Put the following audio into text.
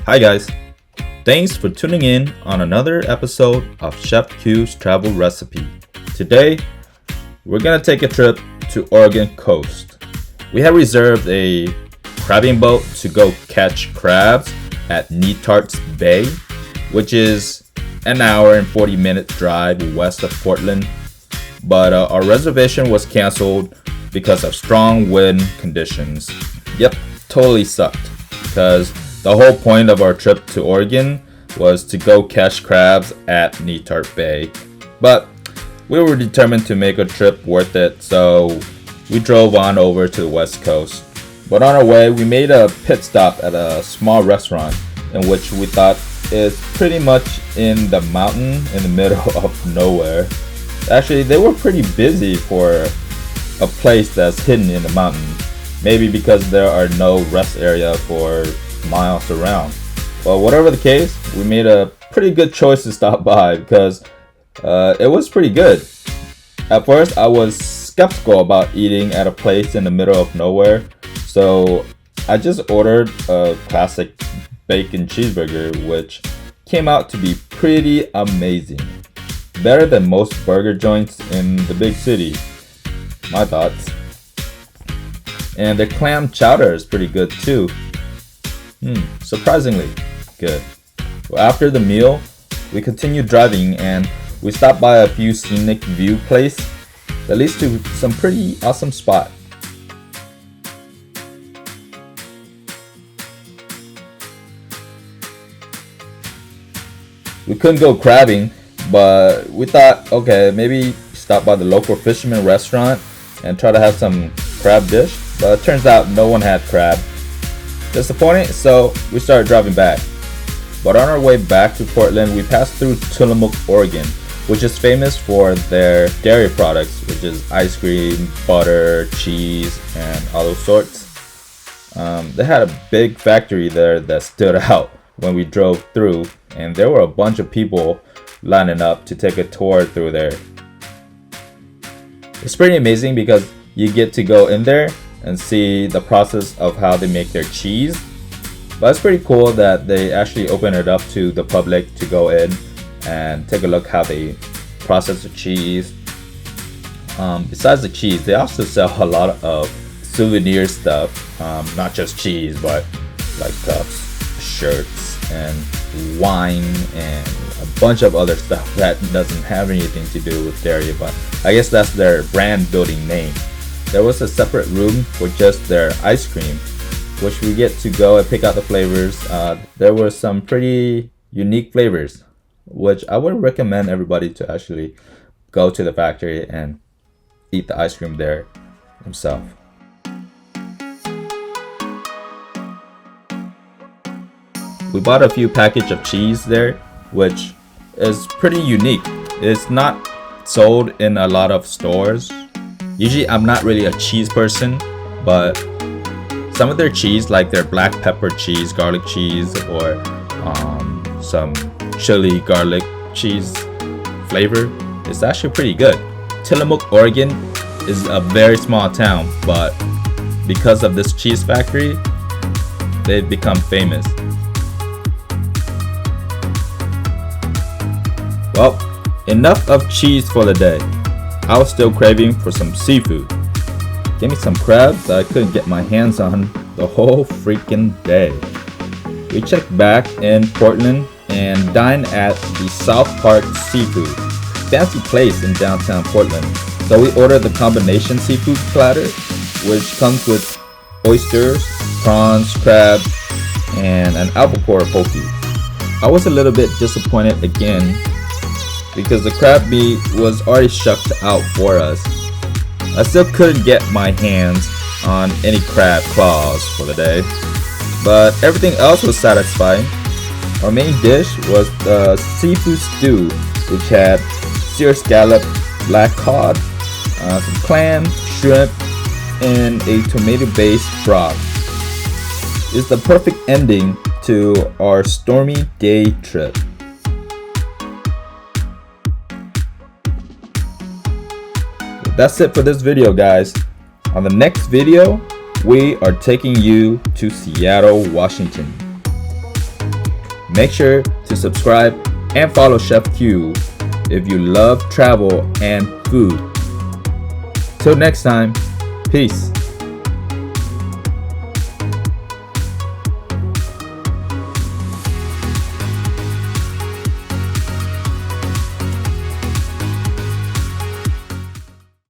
Hi guys, thanks for tuning in on another episode of ChefQs Travel Recipe. Today, we're gonna take a trip to Oregon coast. We have reserved a crabbing boat to go catch crabs at Netarts Bay, which is an hour and 40-minute drive west of Portland. But our reservation was canceled because of strong wind conditions. Yep, totally sucked because the whole point of our trip to Oregon was to go catch crabs at Netarts Bay. But we were determined to make a trip worth it, so we drove on over to the west coast. But on our way, we made a pit stop at a small restaurant in which we thought is pretty much in the mountain in the middle of nowhere. Actually, they were pretty busy for a place that's hidden in the mountain. Maybe because there are no rest area for miles around. Well, whatever the case, we made a pretty good choice to stop by because it was pretty good. At first, I was skeptical about eating at a place in the middle of nowhere, so I just ordered a classic bacon cheeseburger, which came out to be pretty amazing. Better than most burger joints in the big city. My thoughts. And the clam chowder is pretty good too. Surprisingly good. Well, after the meal, we continued driving and we stopped by a few scenic view places that leads to some pretty awesome spot. We couldn't go crabbing, but we thought, okay, maybe stop by the local fisherman restaurant and try to have some crab dish. But it turns out no one had crab. Disappointing, so we started driving back. But on our way back to Portland, we passed through Tillamook, Oregon, which is famous for their dairy products, which is ice cream, butter, cheese, and all those sorts. They had a big factory there that stood out when we drove through, and there were a bunch of people lining up to take a tour through there. It's pretty amazing because you get to go in there and see the process of how they make their cheese. But it's pretty cool that they actually open it up to the public to go in and take a look how they process the cheese. Besides the cheese, they also sell a lot of souvenir stuff, not just cheese, but like cups, shirts, and wine, and a bunch of other stuff that doesn't have anything to do with dairy, but I guess that's their brand building name. There was a separate room for just their ice cream, which we get to go and pick out the flavors. There were some pretty unique flavors, which I would recommend everybody to actually go to the factory and eat the ice cream there themselves. We bought a few packages of cheese there, which is pretty unique. It's not sold in a lot of stores. Usually I'm not really a cheese person, but some of their cheese, like their black pepper cheese, garlic cheese, or some chili garlic cheese flavor, is actually pretty good. Tillamook, Oregon is a very small town, but because of this cheese factory, they've become famous. Well, enough of cheese for the day. I was still craving for some seafood. Give me some crabs that I couldn't get my hands on the whole freaking day. We checked back in Portland and dined at the Southpark Seafood, fancy place in downtown Portland. So we ordered the combination seafood platter, which comes with oysters, prawns, crab, and an albacore poke. I was a little bit disappointed again because the crab meat was already shucked out for us. I still couldn't get my hands on any crab claws for the day, but everything else was satisfying. Our main dish was the seafood stew, which had seared scallop, black cod, some clam, shrimp, and a tomato-based broth. It's the perfect ending to our stormy day trip. That's it for this video, guys. On the next video, we are taking you to Seattle, Washington. Make sure to subscribe and follow ChefQ if you love travel and food. Till next time, peace.